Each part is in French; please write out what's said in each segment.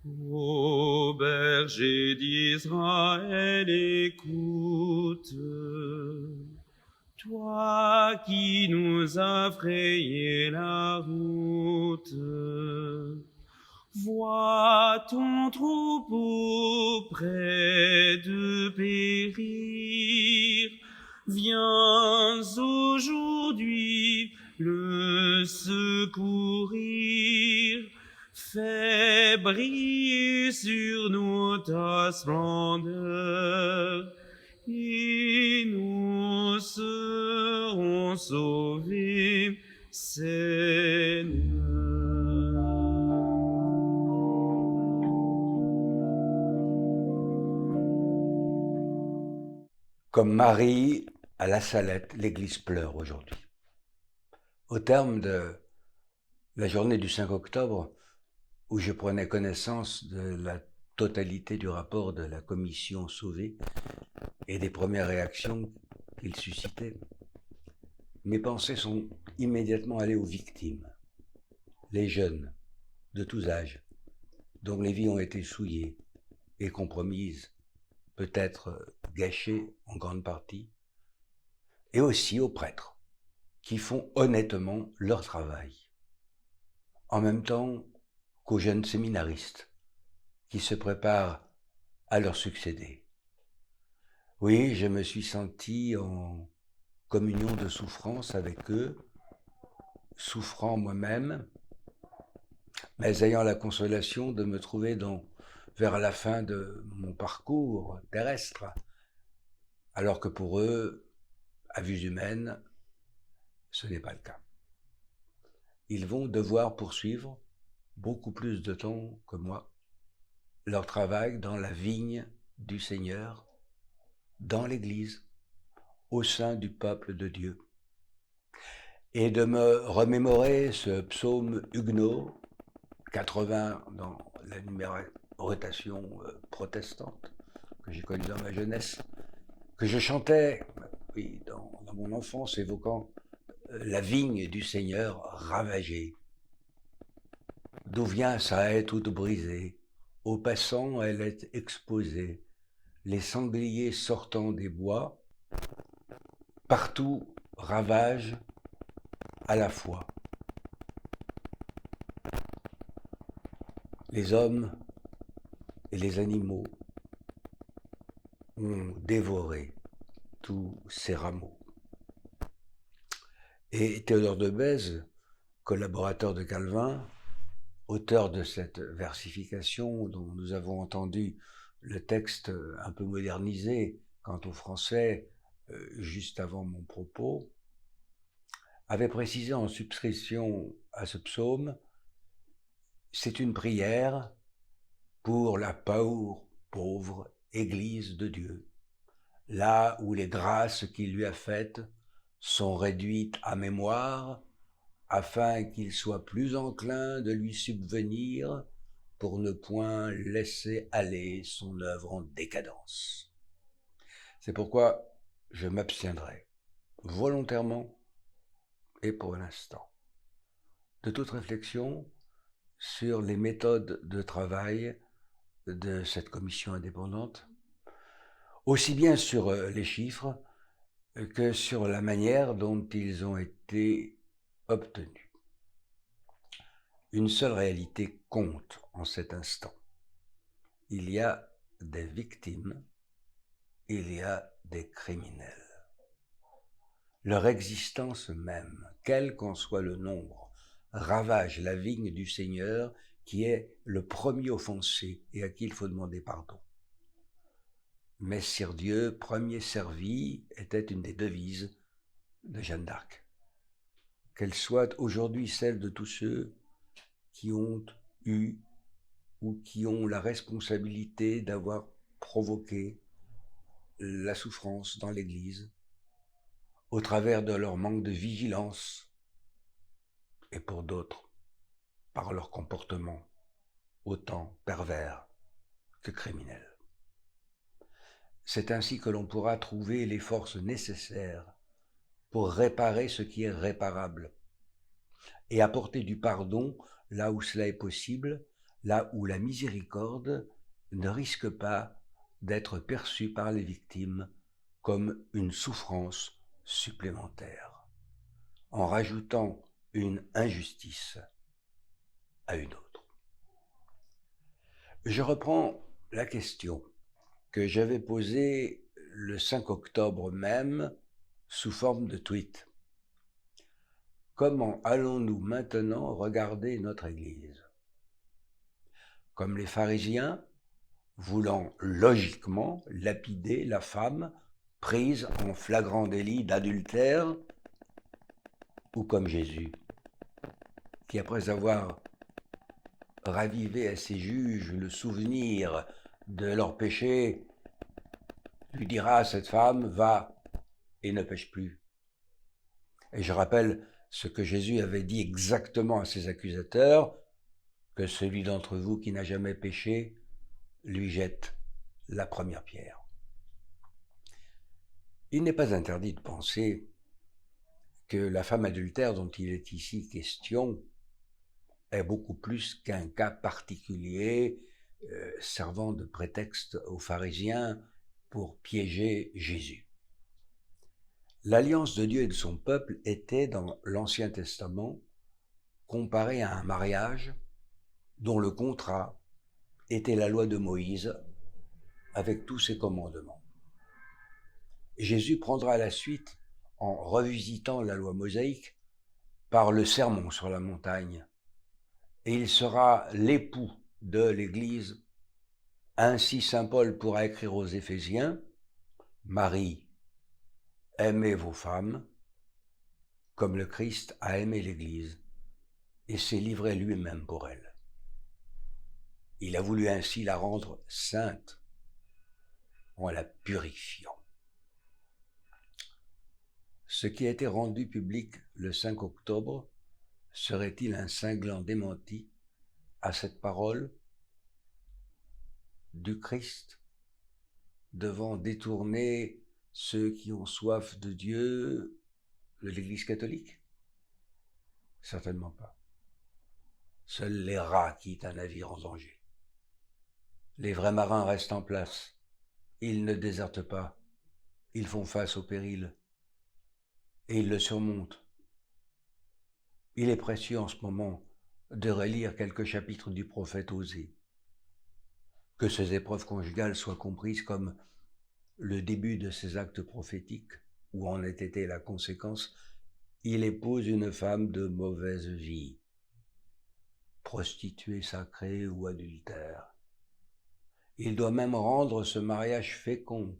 Ô berger d'Israël, écoute, toi qui nous as frayé la route, vois ton troupeau près de périr. Viens aujourd'hui le secourir. Fais briller sur nous ta splendeur, et nous serons sauvés, Seigneur. Comme Marie à la Salette, l'Église pleure aujourd'hui. Au terme de la journée du 5 octobre, où je prenais connaissance de la totalité du rapport de la commission Sauvé et des premières réactions qu'il suscitait, mes pensées sont immédiatement allées aux victimes, les jeunes de tous âges, dont les vies ont été souillées et compromises, peut-être gâchées en grande partie, et aussi aux prêtres, qui font honnêtement leur travail, en même temps qu'aux jeunes séminaristes qui se préparent à leur succéder. Oui, je me suis senti en communion de souffrance avec eux, souffrant moi-même, mais ayant la consolation de me trouver vers la fin de mon parcours terrestre, alors que pour eux, à vue humaine, ce n'est pas le cas. Ils vont devoir poursuivre beaucoup plus de temps que moi leur travail dans la vigne du Seigneur, dans l'Église, au sein du peuple de Dieu. Et de me remémorer ce psaume huguenot, 80 dans la numérotation protestante, que j'ai connue dans ma jeunesse, que je chantais oui, dans mon enfance, évoquant la vigne du Seigneur ravagée. D'où vient sa haie toute brisée, aux passants elle est exposée, les sangliers sortant des bois, partout ravagent à la fois. Les hommes et les animaux ont dévoré tous ces rameaux. Et Théodore de Bèze, collaborateur de Calvin, auteur de cette versification dont nous avons entendu le texte un peu modernisé quant au français juste avant mon propos, avait précisé en subscription à ce psaume: c'est une prière pour la pauvre Église de Dieu, là où les grâces qu'il lui a faites sont réduites à mémoire, afin qu'il soit plus enclin de lui subvenir pour ne point laisser aller son œuvre en décadence. C'est pourquoi je m'abstiendrai, volontairement et pour l'instant, de toute réflexion sur les méthodes de travail de cette commission indépendante, aussi bien sur les chiffres que sur la manière dont ils ont été obtenus. Une seule réalité compte en cet instant. Il y a des victimes, il y a des criminels. Leur existence même, quel qu'en soit le nombre, ravage la vigne du Seigneur qui est le premier offensé et à qui il faut demander pardon. Messire Dieu, premier servi, était une des devises de Jeanne d'Arc. Qu'elle soit aujourd'hui celle de tous ceux qui ont eu ou qui ont la responsabilité d'avoir provoqué la souffrance dans l'Église au travers de leur manque de vigilance et pour d'autres par leur comportement autant pervers que criminel. C'est ainsi que l'on pourra trouver les forces nécessaires pour réparer ce qui est réparable et apporter du pardon là où cela est possible, là où la miséricorde ne risque pas d'être perçue par les victimes comme une souffrance supplémentaire, en rajoutant une injustice à une autre. Je reprends la question que j'avais posée le 5 octobre même sous forme de tweet. Comment allons-nous maintenant regarder notre Église? Comme les pharisiens, voulant logiquement lapider la femme prise en flagrant délit d'adultère, ou comme Jésus, qui après avoir ravivé à ses juges le souvenir de leur péché, lui dira à cette femme, va et ne pêche plus. Et je rappelle ce que Jésus avait dit exactement à ses accusateurs, que celui d'entre vous qui n'a jamais péché lui jette la première pierre. Il n'est pas interdit de penser que la femme adultère dont il est ici question est beaucoup plus qu'un cas particulier servant de prétexte aux pharisiens pour piéger Jésus. L'alliance de Dieu et de son peuple était dans l'Ancien Testament comparée à un mariage dont le contrat était la loi de Moïse avec tous ses commandements. Jésus prendra la suite en revisitant la loi mosaïque par le sermon sur la montagne, et il sera l'époux de l'Église. Ainsi saint Paul pourra écrire aux Éphésiens, « Marie, aimez vos femmes, comme le Christ a aimé l'Église, et s'est livré lui-même pour elle. Il a voulu ainsi la rendre sainte en la purifiant. » Ce qui a été rendu public le 5 octobre serait-il un cinglant démenti à cette parole du Christ devant détourner ceux qui ont soif de Dieu de l'Église catholique? Certainement pas. Seuls les rats quittent un navire en danger. Les vrais marins restent en place. Ils ne désertent pas. Ils font face au péril. Et ils le surmontent. Il est précieux en ce moment de relire quelques chapitres du prophète Osée. Que ces épreuves conjugales soient comprises comme le début de ces actes prophétiques, où en ait été la conséquence, il épouse une femme de mauvaise vie, prostituée sacrée ou adultère. Il doit même rendre ce mariage fécond,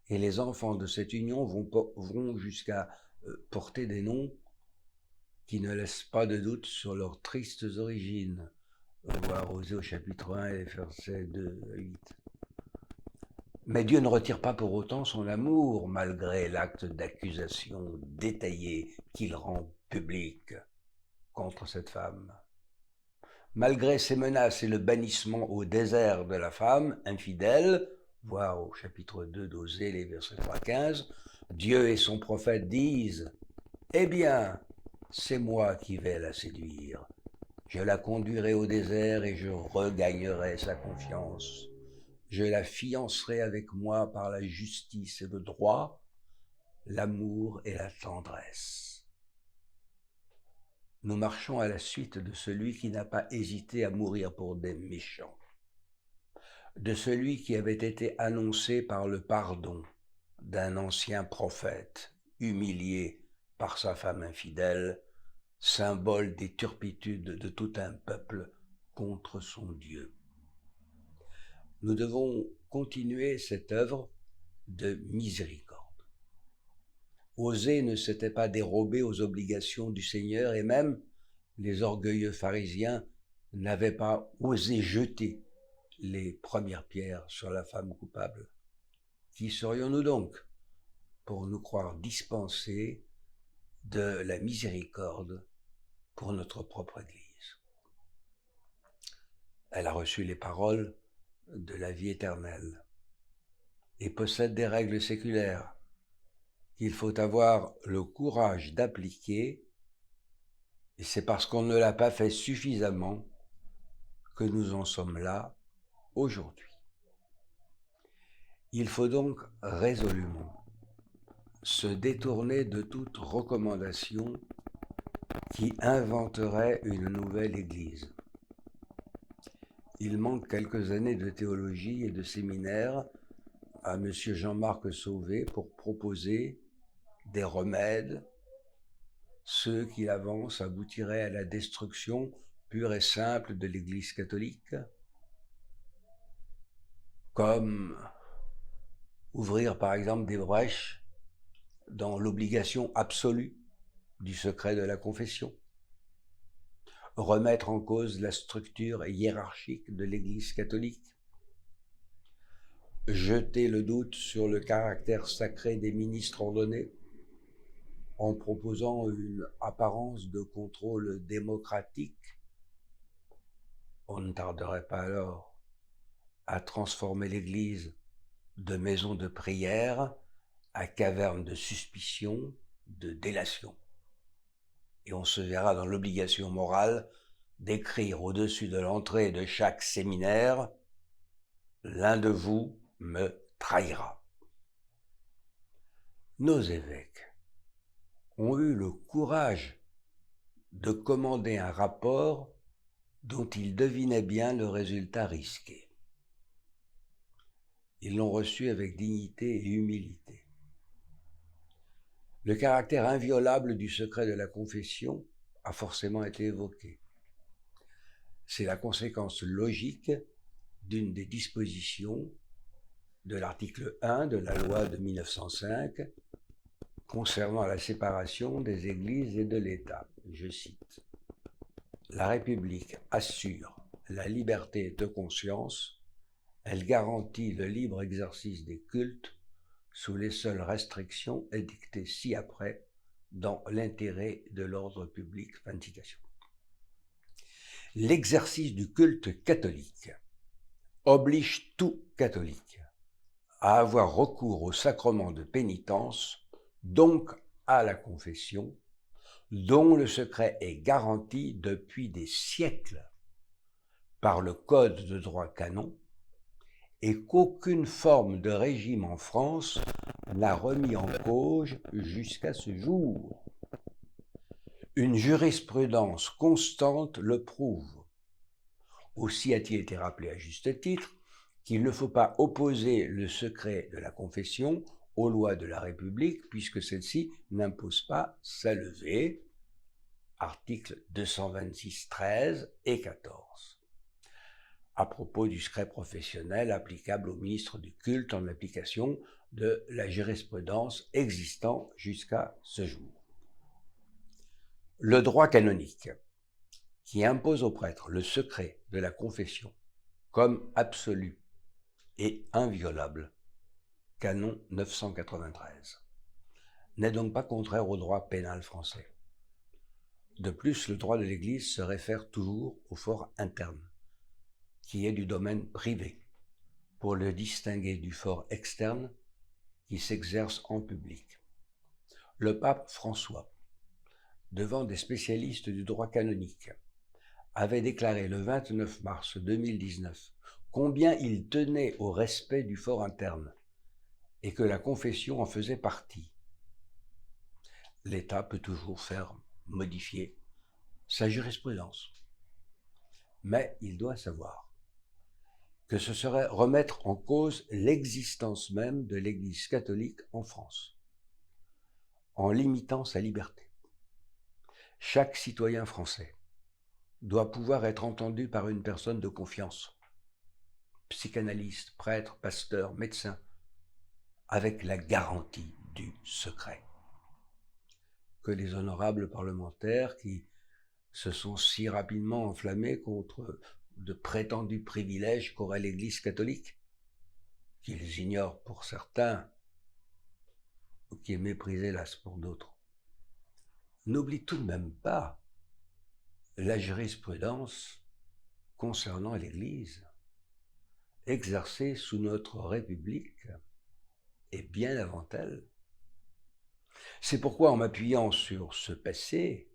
et les enfants de cette union vont jusqu'à porter des noms qui ne laissent pas de doute sur leurs tristes origines. Voir Osée au chapitre 1 et versets 2 à 8. Mais Dieu ne retire pas pour autant son amour, malgré l'acte d'accusation détaillé qu'il rend public contre cette femme. Malgré ses menaces et le bannissement au désert de la femme infidèle, voir au chapitre 2 d'Osée les versets 3 à 15, Dieu et son prophète disent « Eh bien, c'est moi qui vais la séduire. Je la conduirai au désert et je regagnerai sa confiance. Je la fiancerai avec moi par la justice et le droit, l'amour et la tendresse. » Nous marchons à la suite de celui qui n'a pas hésité à mourir pour des méchants, de celui qui avait été annoncé par le pardon d'un ancien prophète, humilié par sa femme infidèle, symbole des turpitudes de tout un peuple contre son Dieu. Nous devons continuer cette œuvre de miséricorde. Osée ne s'était pas dérobé aux obligations du Seigneur, et même les orgueilleux pharisiens n'avaient pas osé jeter les premières pierres sur la femme coupable. Qui serions-nous donc pour nous croire dispensés de la miséricorde pour notre propre Église? Elle a reçu les paroles de la vie éternelle et possède des règles séculaires qu'il faut avoir le courage d'appliquer, et c'est parce qu'on ne l'a pas fait suffisamment que nous en sommes là aujourd'hui. Il faut donc résolument se détourner de toute recommandation qui inventerait une nouvelle Église. Il manque quelques années de théologie et de séminaire à M. Jean-Marc Sauvé pour proposer des remèdes. Ceux qu'il avance aboutiraient à la destruction pure et simple de l'Église catholique, comme ouvrir par exemple des brèches dans l'obligation absolue du secret de la confession, remettre en cause la structure hiérarchique de l'Église catholique, jeter le doute sur le caractère sacré des ministres ordonnés en proposant une apparence de contrôle démocratique. On ne tarderait pas alors à transformer l'Église de maison de prière à caverne de suspicion, de délation. Et on se verra dans l'obligation morale d'écrire au-dessus de l'entrée de chaque séminaire « L'un de vous me trahira ». Nos évêques ont eu le courage de commander un rapport dont ils devinaient bien le résultat risqué. Ils l'ont reçu avec dignité et humilité. Le caractère inviolable du secret de la confession a forcément été évoqué. C'est la conséquence logique d'une des dispositions de l'article 1 de la loi de 1905 concernant la séparation des églises et de l'État. Je cite : « La République assure la liberté de conscience, elle garantit le libre exercice des cultes sous les seules restrictions édictées ci-après dans l'intérêt de l'ordre public. » Fin de citation. L'exercice du culte catholique oblige tout catholique à avoir recours au sacrement de pénitence, donc à la confession, dont le secret est garanti depuis des siècles par le Code de droit canon et qu'aucune forme de régime en France n'a remis en cause jusqu'à ce jour. Une jurisprudence constante le prouve. Aussi a-t-il été rappelé à juste titre qu'il ne faut pas opposer le secret de la confession aux lois de la République, puisque celle-ci n'impose pas sa levée. Articles 226, 13 et 14. À propos du secret professionnel applicable au ministre du culte en application de la jurisprudence existant jusqu'à ce jour. Le droit canonique, qui impose aux prêtres le secret de la confession comme absolu et inviolable, canon 993, n'est donc pas contraire au droit pénal français. De plus, le droit de l'Église se réfère toujours au fort interne, qui est du domaine privé, pour le distinguer du fort externe qui s'exerce en public. Le pape François, devant des spécialistes du droit canonique, avait déclaré le 29 mars 2019 combien il tenait au respect du fort interne et que la confession en faisait partie. L'État peut toujours faire modifier sa jurisprudence, mais il doit savoir que ce serait remettre en cause l'existence même de l'Église catholique en France, en limitant sa liberté. Chaque citoyen français doit pouvoir être entendu par une personne de confiance, psychanalyste, prêtre, pasteur, médecin, avec la garantie du secret. Que les honorables parlementaires qui se sont si rapidement enflammés contre de prétendus privilèges qu'aurait l'Église catholique, qu'ils ignorent pour certains, ou qui est méprisé hélas pour d'autres, n'oublient tout de même pas la jurisprudence concernant l'Église, exercée sous notre République et bien avant elle. C'est pourquoi, en m'appuyant sur ce passé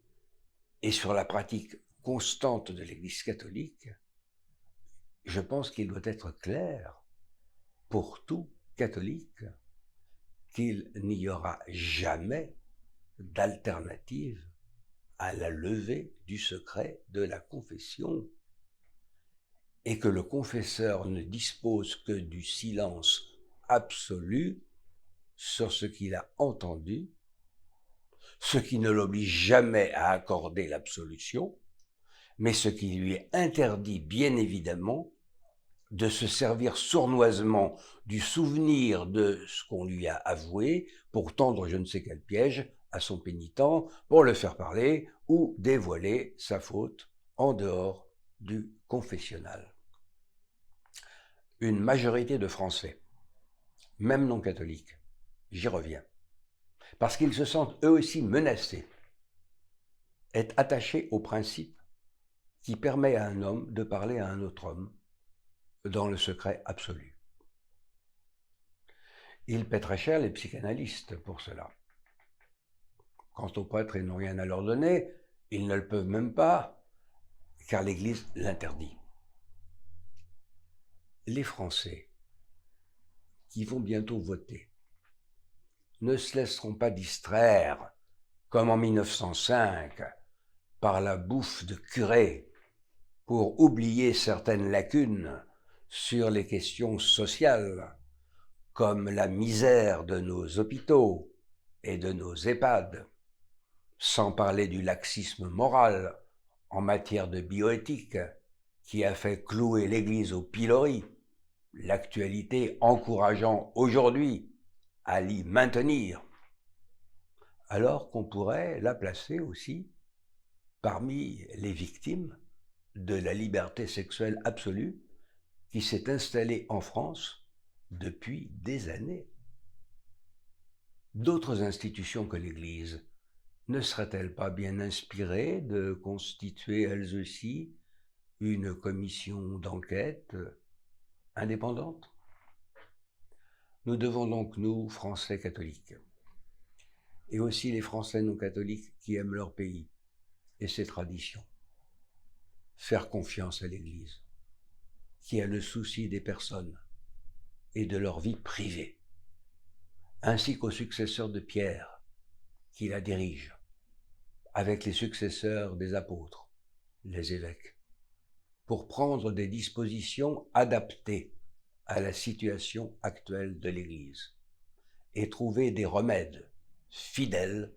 et sur la pratique constante de l'Église catholique, je pense qu'il doit être clair pour tout catholique qu'il n'y aura jamais d'alternative à la levée du secret de la confession et que le confesseur ne dispose que du silence absolu sur ce qu'il a entendu, ce qui ne l'oblige jamais à accorder l'absolution, mais ce qui lui interdit bien évidemment de se servir sournoisement du souvenir de ce qu'on lui a avoué pour tendre je ne sais quel piège à son pénitent, pour le faire parler ou dévoiler sa faute en dehors du confessionnal. Une majorité de Français, même non catholiques, j'y reviens, parce qu'ils se sentent eux aussi menacés, est attaché au principe qui permet à un homme de parler à un autre homme dans le secret absolu. Ils paient très cher les psychanalystes pour cela. Quant aux prêtres, ils n'ont rien à leur donner, ils ne le peuvent même pas, car l'Église l'interdit. Les Français qui vont bientôt voter ne se laisseront pas distraire, comme en 1905, par la bouffe de curés pour oublier certaines lacunes sur les questions sociales, comme la misère de nos hôpitaux et de nos EHPAD, sans parler du laxisme moral en matière de bioéthique qui a fait clouer l'Église au pilori, l'actualité encourageant aujourd'hui à l'y maintenir, alors qu'on pourrait la placer aussi parmi les victimes de la liberté sexuelle absolue qui s'est installée en France depuis des années. D'autres institutions que l'Église ne seraient-elles pas bien inspirées de constituer elles aussi une commission d'enquête indépendante? Nous devons donc, nous, Français catholiques, et aussi les Français non catholiques qui aiment leur pays et ses traditions, faire confiance à l'Église, qui a le souci des personnes et de leur vie privée, ainsi qu'aux successeurs de Pierre, qui la dirigent, avec les successeurs des apôtres, les évêques, pour prendre des dispositions adaptées à la situation actuelle de l'Église et trouver des remèdes fidèles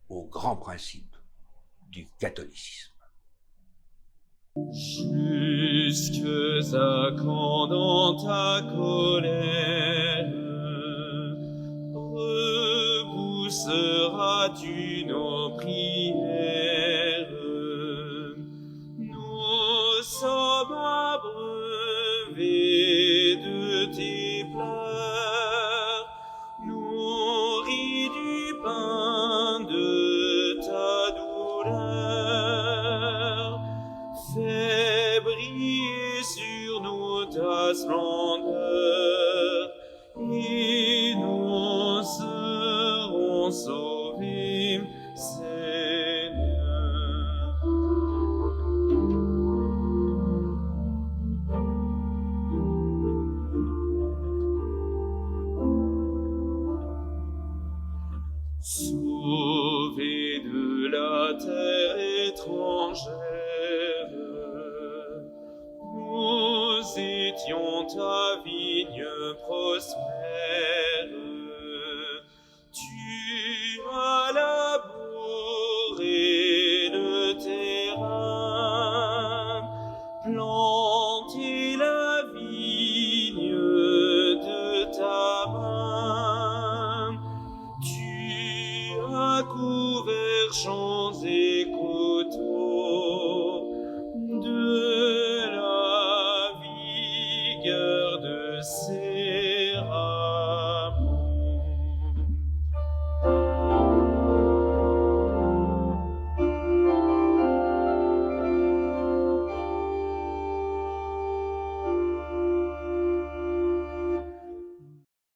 aux grands principes du catholicisme. Jusque à quand dans ta colère repousseras-tu nos prières? Nous sommes abreuvés de tes pleurs, nourris du pain de ta douleur. Fais briller sur nous ta splendeur, et nous serons sauvés, Seigneur. Sauvés de la terre étrangère, nous étions ta vigne prospère. Tu as labouré le terrain, planté la vigne de ta main. Tu as couvert champs et coteaux,